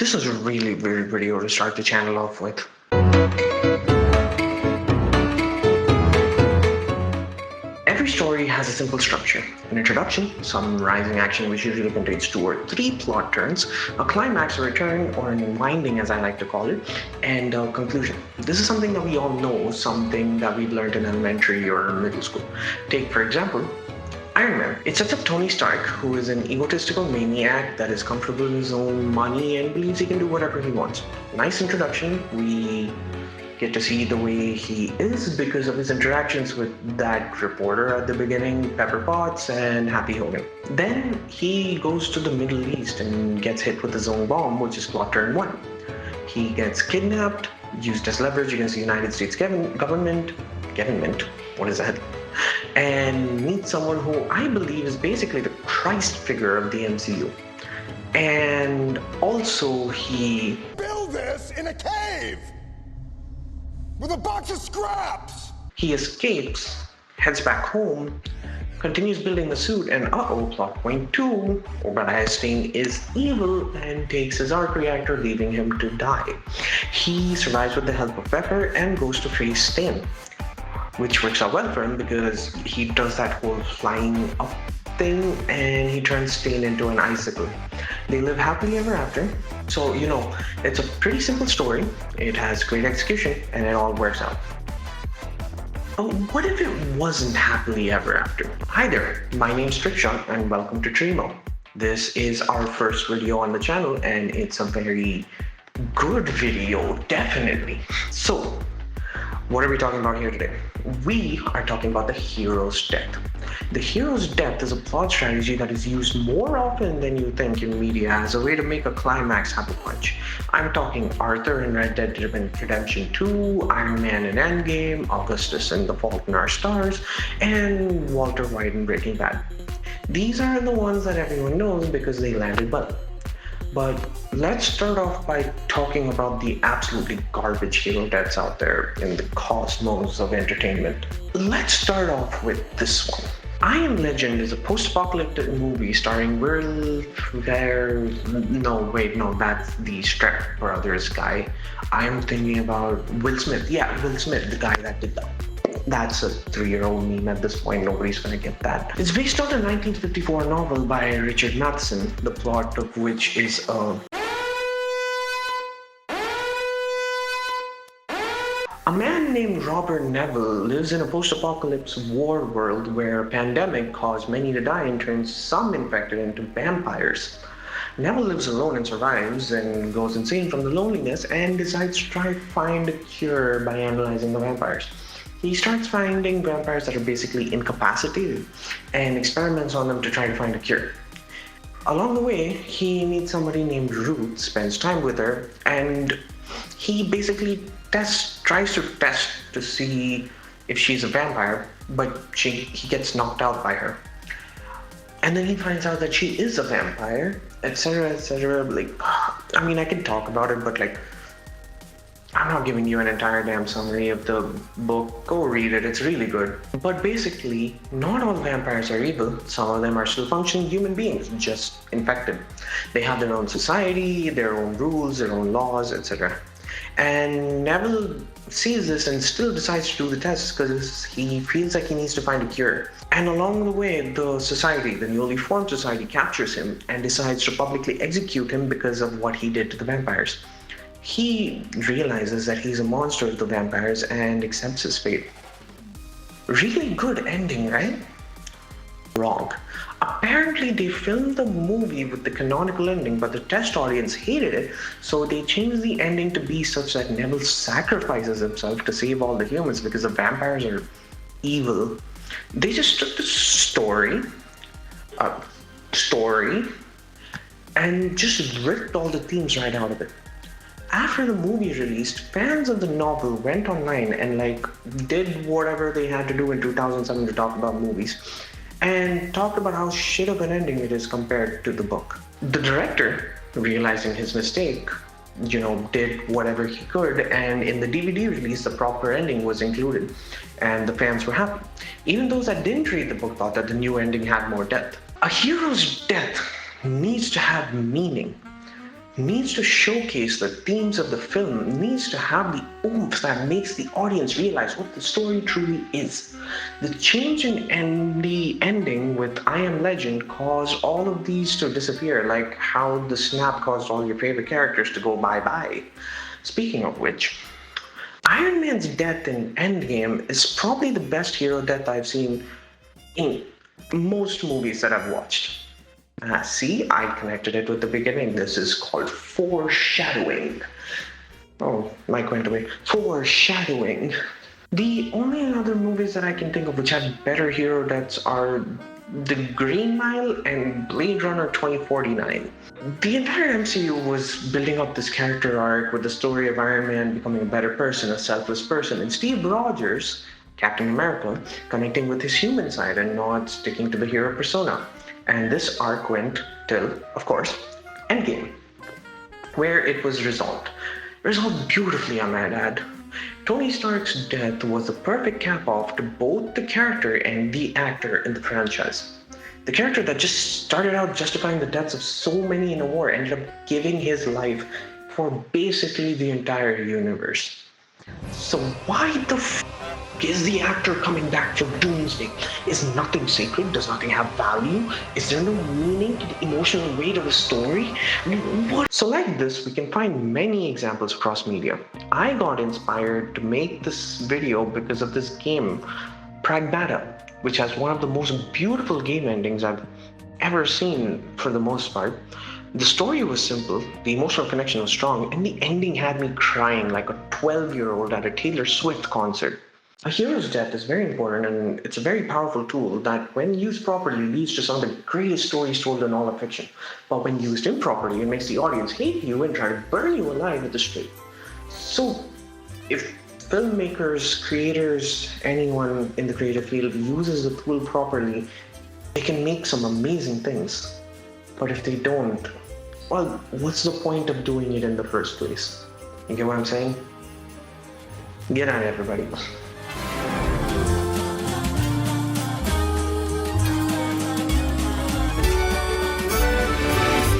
This is a really weird video to start the channel off with. Every story has a simple structure: an introduction, some rising action which usually contains 2 or 3 plot turns, a climax, a return, or an unwinding as I like to call it, and a conclusion. This is something that we all know, something that we've learned in elementary or middle school. Take, for example, Iron Man. It sets up Tony Stark, who is an egotistical maniac that is comfortable in his own money and believes he can do whatever he wants. Nice introduction. We get to see the way he is because of his interactions with that reporter at the beginning, Pepper Potts, and Happy Hogan. Then he goes to the Middle East and gets hit with his own bomb, which is plot turn 1. He gets kidnapped, used as leverage against the United States government, what is that? And meets someone who I believe is basically the Christ figure of the MCU. And also he build this in a cave with a box of scraps. He escapes, heads back home, continues building the suit, and plot point 2, Obadiah Stane is evil and takes his arc reactor, leaving him to die. He survives with the help of Pepper and goes to face Stane, which works out well for him because he does that whole flying up thing and he turns Stane into an icicle. They live happily ever after. So, it's a pretty simple story. It has great execution and it all works out. But what if it wasn't happily ever after? Hi there, my name's Trickshot and welcome to Trimo. This is our first video on the channel and it's a very good video, definitely. So, what are we talking about here today? We are talking about the hero's death. The hero's death is a plot strategy that is used more often than you think in media as a way to make a climax have a punch. I'm talking Arthur in Red Dead Redemption 2, Iron Man in Endgame, Augustus in The Fault in Our Stars, and Walter White in Breaking Bad. These are the ones that everyone knows because they landed well. But let's start off by talking about the absolutely garbage hero deaths out there in the cosmos of entertainment. Let's start off with this one. I Am Legend is a post-apocalyptic movie starring that's the Step Brothers guy. I'm thinking about Will Smith. Yeah, Will Smith, the guy that did that. That's a 3-year-old meme at this point, nobody's gonna get that. It's based on a 1954 novel by Richard Matheson, the plot of which is a man named Robert Neville lives in a post-apocalypse war world where a pandemic caused many to die and turns some infected into vampires. Neville lives alone and survives and goes insane from the loneliness and decides to try to find a cure by analyzing the vampires. He starts finding vampires that are basically incapacitated and experiments on them to try to find a cure. Along the way, he meets somebody named Ruth, spends time with her, and he basically tries to test to see if she's a vampire, but he gets knocked out by her. And then he finds out that she is a vampire, etc., etc. I can talk about it, but I'm not giving you an entire damn summary of the book. Go read it, it's really good. But basically, not all vampires are evil. Some of them are still functioning human beings, just infected. They have their own society, their own rules, their own laws, etc. And Neville sees this and still decides to do the test because he feels like he needs to find a cure. And along the way, the newly formed society captures him and decides to publicly execute him because of what he did to the vampires. He realizes that he's a monster of the vampires and accepts his fate. Really good ending, right? Wrong. Apparently they filmed the movie with the canonical ending, but the test audience hated it, so they changed the ending to be such that Neville sacrifices himself to save all the humans because the vampires are evil. They just took the story, and just ripped all the themes right out of it. After the movie released, fans of the novel went online and did whatever they had to do in 2007 to talk about movies and talked about how shit of an ending it is compared to the book. The director, realizing his mistake, did whatever he could, and in the DVD release, the proper ending was included, and the fans were happy. Even those that didn't read the book thought that the new ending had more depth. A hero's death needs to have meaning. needs to showcase the themes of the film, needs to have the oomph that makes the audience realize what the story truly is. The change in the ending with I Am Legend caused all of these to disappear, like how the snap caused all your favorite characters to go bye bye. Speaking of which, Iron Man's death in Endgame is probably the best hero death I've seen in most movies that I've watched. See, I connected it with the beginning. This is called foreshadowing. Oh, Mike went away. Foreshadowing. The only other movies that I can think of which have better hero deaths are The Green Mile and Blade Runner 2049. The entire MCU was building up this character arc with the story of Iron Man becoming a better person, a selfless person, and Steve Rogers, Captain America, connecting with his human side and not sticking to the hero persona. And this arc went till, of course, Endgame, where it was resolved. Resolved beautifully, I might add. Tony Stark's death was the perfect cap off to both the character and the actor in the franchise. The character that just started out justifying the deaths of so many in a war ended up giving his life for basically the entire universe. So why the is the actor coming back for Doomsday? Is nothing sacred? Does nothing have value? Is there no meaning to the emotional weight of the story? What? So like this, we can find many examples across media. I got inspired to make this video because of this game, Pragmata, which has one of the most beautiful game endings I've ever seen for the most part. The story was simple, the emotional connection was strong, and the ending had me crying like a 12-year-old at a Taylor Swift concert. A hero's death is very important and it's a very powerful tool that, when used properly, leads to some of the greatest stories told in all of fiction. But when used improperly, it makes the audience hate you and try to burn you alive with a stake. So, if filmmakers, creators, anyone in the creative field uses the tool properly, they can make some amazing things. But if they don't, well, what's the point of doing it in the first place? You get what I'm saying? Good night, everybody.